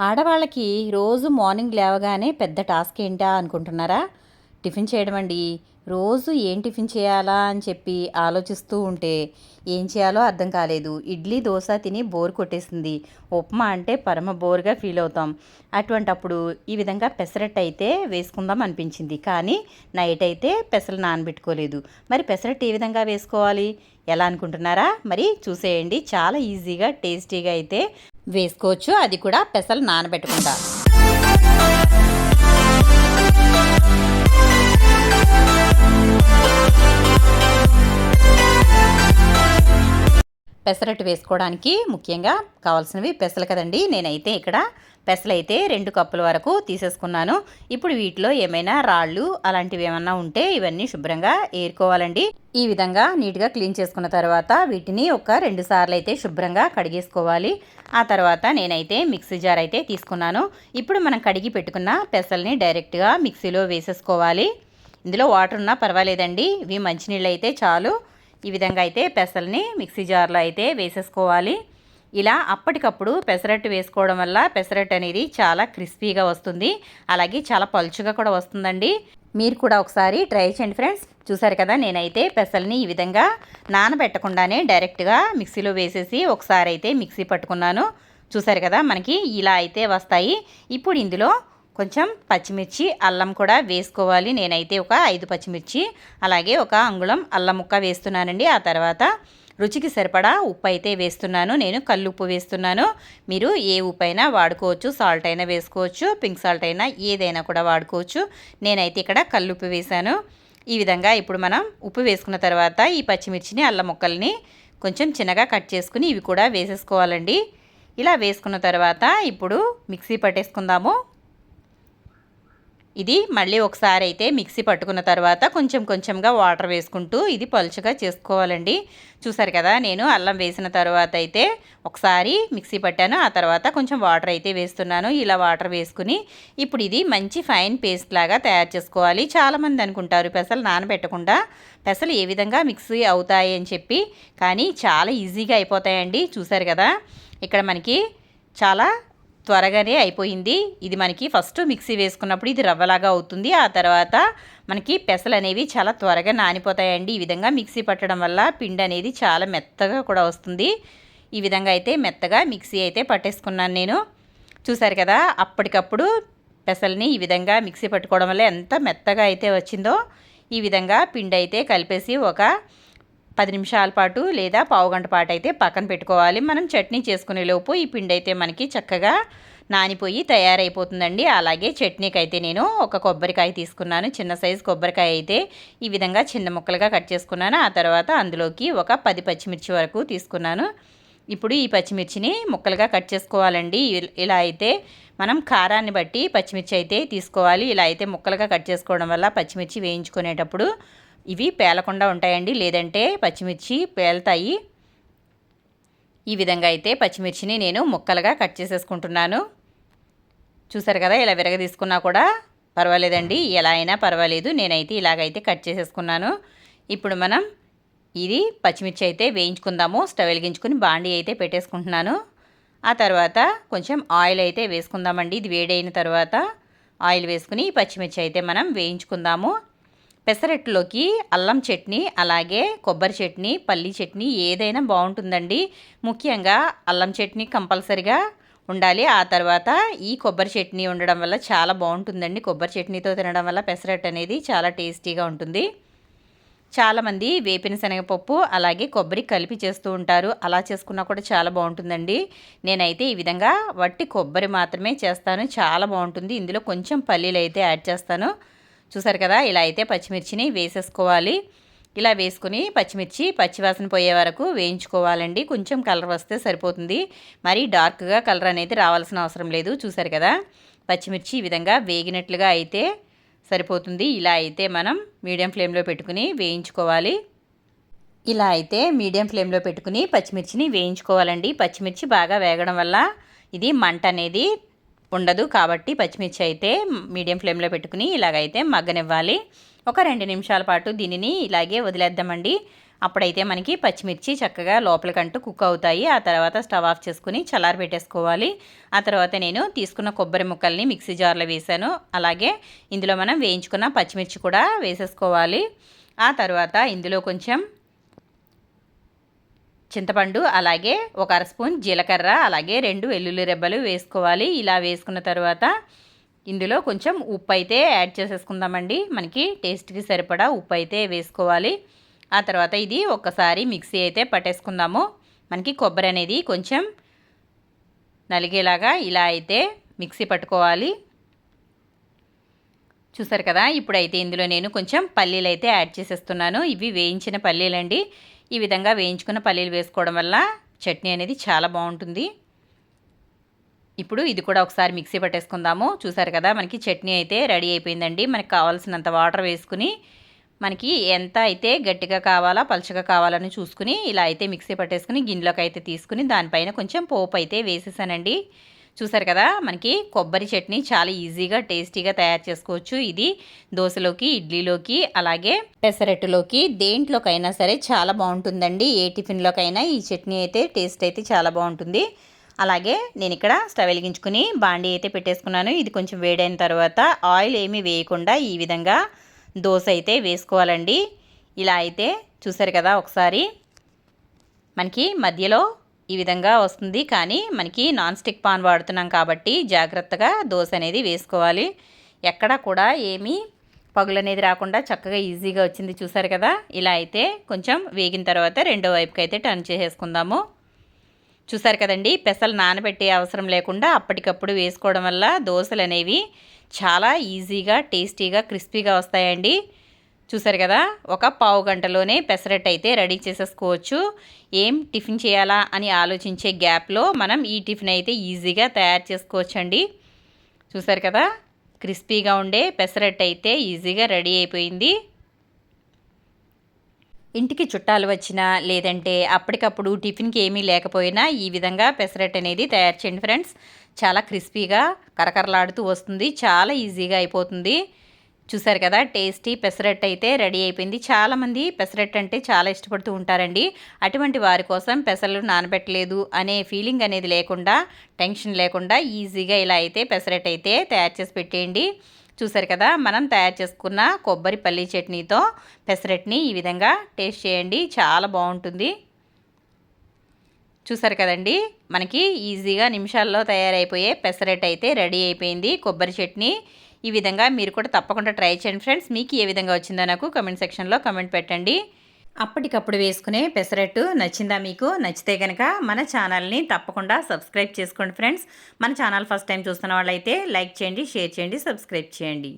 ఆడవాళ్ళకి రోజు మార్నింగ్ లేవగానే పెద్ద టాస్క్ ఏంటా అనుకుంటున్నారా? టిఫిన్ చేయడం అండి. రోజు ఏం టిఫిన్ చేయాలా అని చెప్పి ఆలోచిస్తూ ఉంటే ఏం చేయాలో అర్థం కాలేదు. ఇడ్లీ, దోశ తిని బోర్ కొట్టేసింది. ఉప్మా అంటే పరమ బోర్‌గా ఫీల్ అవుతాం. అటువంటప్పుడు ఈ విధంగా పెసరట్టు అయితే వేసుకుందాం అనిపించింది. కానీ నైట్ అయితే పెసలు నానబెట్టుకోలేదు. మరి పెసరట్టు ఏ విధంగా వేసుకోవాలి? ఎలా అనుకుంటున్నారా? మరి చూసేయండి. చాలా ఈజీగా, టేస్టీగా అయితే వేసుకోవచ్చు. అది కూడా పెసలు నానబెట్టకుండా. పెసరట్టు వేసుకోవడానికి ముఖ్యంగా కావాల్సినవి పెసలు కదండి. నేనైతే ఇక్కడ పెసలైతే 2 కప్పుల వరకు తీసేసుకున్నాను. ఇప్పుడు వీటిలో ఏమైనా రాళ్ళు అలాంటివి ఏమన్నా ఉంటే ఇవన్నీ శుభ్రంగా ఏరుకోవాలండి. ఈ విధంగా నీట్గా క్లీన్ చేసుకున్న తర్వాత వీటిని ఒక 2 సార్లు అయితే శుభ్రంగా కడిగేసుకోవాలి. ఆ తర్వాత నేనైతే మిక్సీ జార్ అయితే తీసుకున్నాను. ఇప్పుడు మనం కడిగి పెట్టుకున్న పెసల్ని డైరెక్ట్గా మిక్సీలో వేసేసుకోవాలి. ఇందులో వాటర్ ఉన్నా పర్వాలేదండి. ఇవి మంచినీళ్ళు అయితే చాలు. ఈ విధంగా అయితే పెసల్ని మిక్సీ జార్లో అయితే వేసేసుకోవాలి. ఇలా అప్పటికప్పుడు పెసరట్టు వేసుకోవడం వల్ల పెసరట్టు అనేది చాలా క్రిస్పీగా వస్తుంది. అలాగే చాలా పలుచుగా కూడా వస్తుందండి. మీరు కూడా ఒకసారి ట్రై చేయండి ఫ్రెండ్స్. చూసారు కదా, నేనైతే పెసల్ని ఈ విధంగా నానబెట్టకుండానే డైరెక్ట్గా మిక్సీలో వేసేసి ఒకసారి అయితే మిక్సీ పట్టుకున్నాను. చూసారు కదా, మనకి ఇలా అయితే వస్తాయి. ఇప్పుడు ఇందులో కొంచెం పచ్చిమిర్చి, అల్లం కూడా వేసుకోవాలి. నేనైతే ఒక 5 పచ్చిమిర్చి అలాగే ఒక అంగుళం అల్లం ముక్క వేస్తున్నానండి. ఆ తర్వాత రుచికి సరిపడా ఉప్పు అయితే వేస్తున్నాను. నేను కల్లుప్పు వేస్తున్నాను. మీరు ఏ ఉప్పు అయినా వాడుకోవచ్చు. సాల్ట్ అయినా వేసుకోవచ్చు, పింక్ సాల్ట్ అయినా ఏదైనా కూడా వాడుకోవచ్చు. నేనైతే ఇక్కడ కల్లుప్పు వేశాను. ఈ విధంగా ఇప్పుడు మనం ఉప్పు వేసుకున్న తర్వాత ఈ పచ్చిమిర్చిని, అల్లం ముక్కల్ని కొంచెం చిన్నగా కట్ చేసుకుని ఇవి కూడా వేసేసుకోవాలండి. ఇలా వేసుకున్న తర్వాత ఇప్పుడు మిక్సీ పట్టేసుకుందాము. ఇది మళ్ళీ ఒకసారి అయితే మిక్సీ పట్టుకున్న తర్వాత కొంచెం కొంచెంగా వాటర్ వేసుకుంటూ ఇది పలుచగా చేసుకోవాలండి. చూసారు కదా, నేను అల్లం వేసిన తర్వాత అయితే ఒకసారి మిక్సీ పట్టాను. ఆ తర్వాత కొంచెం వాటర్ అయితే వేస్తున్నాను. ఇలా వాటర్ వేసుకుని ఇప్పుడు ఇది మంచి ఫైన్ పేస్ట్ లాగా తయారు చేసుకోవాలి. చాలామంది అనుకుంటారు పెసలు నానబెట్టకుండా పెసలు ఏ విధంగా మిక్సీ అవుతాయి అని చెప్పి, కానీ చాలా ఈజీగా అయిపోతాయండి. చూసారు కదా, ఇక్కడ మనకి చాలా త్వరగానే అయిపోయింది. ఇది మనకి ఫస్ట్ మిక్సీ వేసుకున్నప్పుడు ఇది రవ్వలాగా అవుతుంది. ఆ తర్వాత మనకి పెసలు అనేవి చాలా త్వరగా నానిపోతాయండి. ఈ విధంగా మిక్సీ పట్టడం వల్ల పిండి అనేది చాలా మెత్తగా కూడా వస్తుంది. ఈ విధంగా అయితే మెత్తగా మిక్సీ అయితే పట్టేసుకున్నాను నేను. చూసారు కదా, అప్పటికప్పుడు పెసల్ని ఈ విధంగా మిక్సీ పట్టుకోవడం వల్ల ఎంత మెత్తగా అయితే వచ్చిందో. ఈ విధంగా పిండి అయితే కలిపేసి ఒక 10 నిమిషాల పాటు లేదా పావుగంట పాటు అయితే పక్కన పెట్టుకోవాలి. మనం చట్నీ చేసుకునే లోపు ఈ పిండి అయితే మనకి చక్కగా నానిపోయి తయారైపోతుందండి. అలాగే చట్నీకి అయితే నేను ఒక కొబ్బరికాయ తీసుకున్నాను. చిన్న సైజు కొబ్బరికాయ అయితే ఈ విధంగా చిన్న ముక్కలుగా కట్ చేసుకున్నాను. ఆ తర్వాత అందులోకి ఒక 10 పచ్చిమిర్చి వరకు తీసుకున్నాను. ఇప్పుడు ఈ పచ్చిమిర్చిని ముక్కలుగా కట్ చేసుకోవాలండి. ఇలా అయితే మనం కారాన్ని బట్టి పచ్చిమిర్చి అయితే తీసుకోవాలి. ఇలా అయితే ముక్కలుగా కట్ చేసుకోవడం వల్ల పచ్చిమిర్చి వేయించుకునేటప్పుడు ఇవి పేలకుండా ఉంటాయండి, లేదంటే పచ్చిమిర్చి పేలుతాయి. ఈ విధంగా అయితే పచ్చిమిర్చిని నేను ముక్కలుగా కట్ చేసేసుకుంటున్నాను. చూసారు కదా, ఇలా విరగదీసుకున్నా కూడా పర్వాలేదండి, ఎలా అయినా పర్వాలేదు. నేనైతే ఇలాగైతే కట్ చేసేసుకున్నాను. ఇప్పుడు మనం ఇది పచ్చిమిర్చి అయితే వేయించుకుందాము. స్టవ్ వెలిగించుకుని బాండీ అయితే పెట్టేసుకుంటున్నాను. ఆ తర్వాత కొంచెం ఆయిల్ అయితే వేసుకుందామండి. ఇది వేడైన తర్వాత ఆయిల్ వేసుకుని పచ్చిమిర్చి అయితే మనం వేయించుకుందాము. పెసరట్టులోకి అల్లం చట్నీ అలాగే కొబ్బరి చట్నీ, పల్లీ చట్నీ ఏదైనా బాగుంటుందండి. ముఖ్యంగా అల్లం చట్నీ కంపల్సరిగా ఉండాలి. ఆ తర్వాత ఈ కొబ్బరి చట్నీ ఉండడం వల్ల చాలా బాగుంటుందండి. కొబ్బరి చట్నీతో తినడం వల్ల పెసరట్టు అనేది చాలా టేస్టీగా ఉంటుంది. చాలామంది వేపిన శనగపప్పు అలాగే కొబ్బరి కలిపి చేస్తూ ఉంటారు. అలా చేసుకున్నా కూడా చాలా బాగుంటుందండి. నేనైతే ఈ విధంగా వట్టి కొబ్బరి మాత్రమే చేస్తాను. చాలా బాగుంటుంది. ఇందులో కొంచెం పల్లీలు అయితే యాడ్ చేస్తాను. చూసారు కదా, ఇలా అయితే పచ్చిమిర్చిని వేసేసుకోవాలి. ఇలా వేసుకుని పచ్చిమిర్చి పచ్చివాసన పోయే వరకు వేయించుకోవాలండి. కొంచెం కలర్ వస్తే సరిపోతుంది. మరీ డార్క్గా కలర్ అనేది రావాల్సిన అవసరం లేదు. చూసారు కదా, పచ్చిమిర్చి ఈ విధంగా వేగినట్లుగా అయితే సరిపోతుంది. ఇలా అయితే మనం మీడియం ఫ్లేమ్లో పెట్టుకుని వేయించుకోవాలి. ఇలా అయితే మీడియం ఫ్లేమ్లో పెట్టుకుని పచ్చిమిర్చిని వేయించుకోవాలండి. పచ్చిమిర్చి బాగా వేగడం వల్ల ఇది మంట అనేది ఉండదు. కాబట్టి పచ్చిమిర్చి అయితే మీడియం ఫ్లేమ్లో పెట్టుకుని ఇలాగైతే మగ్గనివ్వాలి. ఒక 2 నిమిషాల పాటు దీనిని ఇలాగే వదిలేద్దామండి. అప్పుడైతే మనకి పచ్చిమిర్చి చక్కగా లోపలికంటూ కుక్ అవుతాయి. ఆ తర్వాత స్టవ్ ఆఫ్ చేసుకుని చల్లారి పెట్టేసుకోవాలి. ఆ తర్వాత నేను తీసుకున్న కొబ్బరి ముక్కల్ని మిక్సీ జార్లో వేసాను. అలాగే ఇందులో మనం వేయించుకున్న పచ్చిమిర్చి కూడా వేసేసుకోవాలి. ఆ తర్వాత ఇందులో కొంచెం చింతపండు, అలాగే ఒక అర స్పూన్ జీలకర్ర, అలాగే 2 వెల్లుల్లి రెబ్బలు వేసుకోవాలి. ఇలా వేసుకున్న తర్వాత ఇందులో కొంచెం ఉప్పు అయితే యాడ్ చేసేసుకుందామండి. మనకి టేస్ట్కి సరిపడా ఉప్పు అయితే వేసుకోవాలి. ఆ తర్వాత ఇది ఒక్కసారి మిక్సీ అయితే పట్టేసుకుందాము. మనకి కొబ్బరి అనేది కొంచెం నలిగేలాగా ఇలా అయితే మిక్సీ పట్టుకోవాలి. చూసారు కదా, ఇప్పుడైతే ఇందులో నేను కొంచెం పల్లీలు అయితే యాడ్ చేసేస్తున్నాను. ఇవి వేయించిన పల్లీలండి. ఈ విధంగా వేయించుకున్న పల్లీలు వేసుకోవడం వల్ల చట్నీ అనేది చాలా బాగుంటుంది. ఇప్పుడు ఇది కూడా ఒకసారి మిక్సీ పట్టేసుకుందాము. చూసారు కదా, మనకి చట్నీ అయితే రెడీ అయిపోయిందండి. మనకి కావాల్సినంత వాటర్ వేసుకుని మనకి ఎంత అయితే గట్టిగా కావాలా పలుచగా కావాలని చూసుకుని ఇలా అయితే మిక్సీ పట్టేసుకుని గిన్నెలోకి అయితే తీసుకుని దానిపైన కొంచెం పోపు అయితే వేసేసానండి. చూసారు కదా, మనకి కొబ్బరి చట్నీ చాలా ఈజీగా టేస్టీగా తయారు చేసుకోవచ్చు. ఇది దోశలోకి, ఇడ్లీలోకి, అలాగే పెసరట్టులోకి, దేంట్లోకైనా సరే చాలా బాగుంటుందండి. ఏ టిఫిన్లోకైనా ఈ చట్నీ అయితే టేస్ట్ అయితే చాలా బాగుంటుంది. అలాగే నేను ఇక్కడ స్టవ్ వెలిగించుకుని బాండీ అయితే పెట్టేసుకున్నాను. ఇది కొంచెం వేడైన తర్వాత ఆయిల్ ఏమీ వేయకుండా ఈ విధంగా దోశ అయితే వేసుకోవాలండి. ఇలా అయితే చూసారు కదా, ఒకసారి మనకి మధ్యలో ఈ విధంగా వస్తుంది. కానీ మనకి నాన్ స్టిక్ పాన్ వాడుతున్నాం కాబట్టి జాగ్రత్తగా దోశ అనేది వేసుకోవాలి. ఎక్కడ కూడా ఏమీ పగులు అనేది రాకుండా చక్కగా ఈజీగా వచ్చింది. చూసారు కదా, ఇలా అయితే కొంచెం వేగిన తర్వాత రెండో వైపుకి అయితే టర్న్ చేసేసుకుందాము. చూసారు కదండి, పెసలు నానబెట్టే అవసరం లేకుండా అప్పటికప్పుడు వేసుకోవడం వల్ల దోశలు అనేవి చాలా ఈజీగా టేస్టీగా క్రిస్పీగా వస్తాయండి. చూసారు కదా, ఒక పావు గంటలోనే పెసరట్టు అయితే రెడీ చేసేసుకోవచ్చు. ఏం టిఫిన్ చేయాలా అని ఆలోచించే గ్యాప్లో మనం ఈ టిఫిన్ అయితే ఈజీగా తయారు చేసుకోవచ్చండి. చూసారు కదా, క్రిస్పీగా ఉండే పెసరట్టు అయితే ఈజీగా రెడీ అయిపోయింది. ఇంటికి చుట్టాలు వచ్చినా లేదంటే అప్పటికప్పుడు టిఫిన్కి ఏమీ లేకపోయినా ఈ విధంగా పెసరట్టు అనేది తయారు చేయండి ఫ్రెండ్స్. చాలా క్రిస్పీగా కరకరలాడుతూ వస్తుంది. చాలా ఈజీగా అయిపోతుంది. చూసారు కదా, టేస్టీ పెసరట్టు అయితే రెడీ అయిపోయింది. చాలామంది పెసరట్టు అంటే చాలా ఇష్టపడుతూ ఉంటారండి. అటువంటి వారి కోసం పెసలు నానబెట్టలేదు అనే ఫీలింగ్ అనేది లేకుండా, టెన్షన్ లేకుండా ఈజీగా ఇలా అయితే పెసరట్టు అయితే తయారు చేసి పెట్టేయండి. చూసారు కదా, మనం తయారు చేసుకున్న కొబ్బరి పల్లీ చట్నీతో పెసరట్ని ఈ విధంగా టేస్ట్ చేయండి. చాలా బాగుంటుంది. చూసారు కదండి, మనకి ఈజీగా నిమిషాల్లో తయారైపోయే పెసరట్టు అయితే రెడీ అయిపోయింది. కొబ్బరి చట్నీ ఈ విధంగా మీరు కూడా తప్పకుండా ట్రై చేయండి ఫ్రెండ్స్. మీకు ఏ విధంగా వచ్చిందో నాకు కమెంట్ సెక్షన్లో కమెంట్ పెట్టండి. అప్పటికప్పుడు వేసుకునే పెసరట్టు నచ్చిందా మీకు? నచ్చితే కనుక మన ఛానల్ని తప్పకుండా సబ్స్క్రైబ్ చేసుకోండి ఫ్రెండ్స్. మన ఛానల్ ఫస్ట్ టైం చూస్తున్న వాళ్ళైతే లైక్ చేయండి, షేర్ చేయండి, సబ్స్క్రైబ్ చేయండి.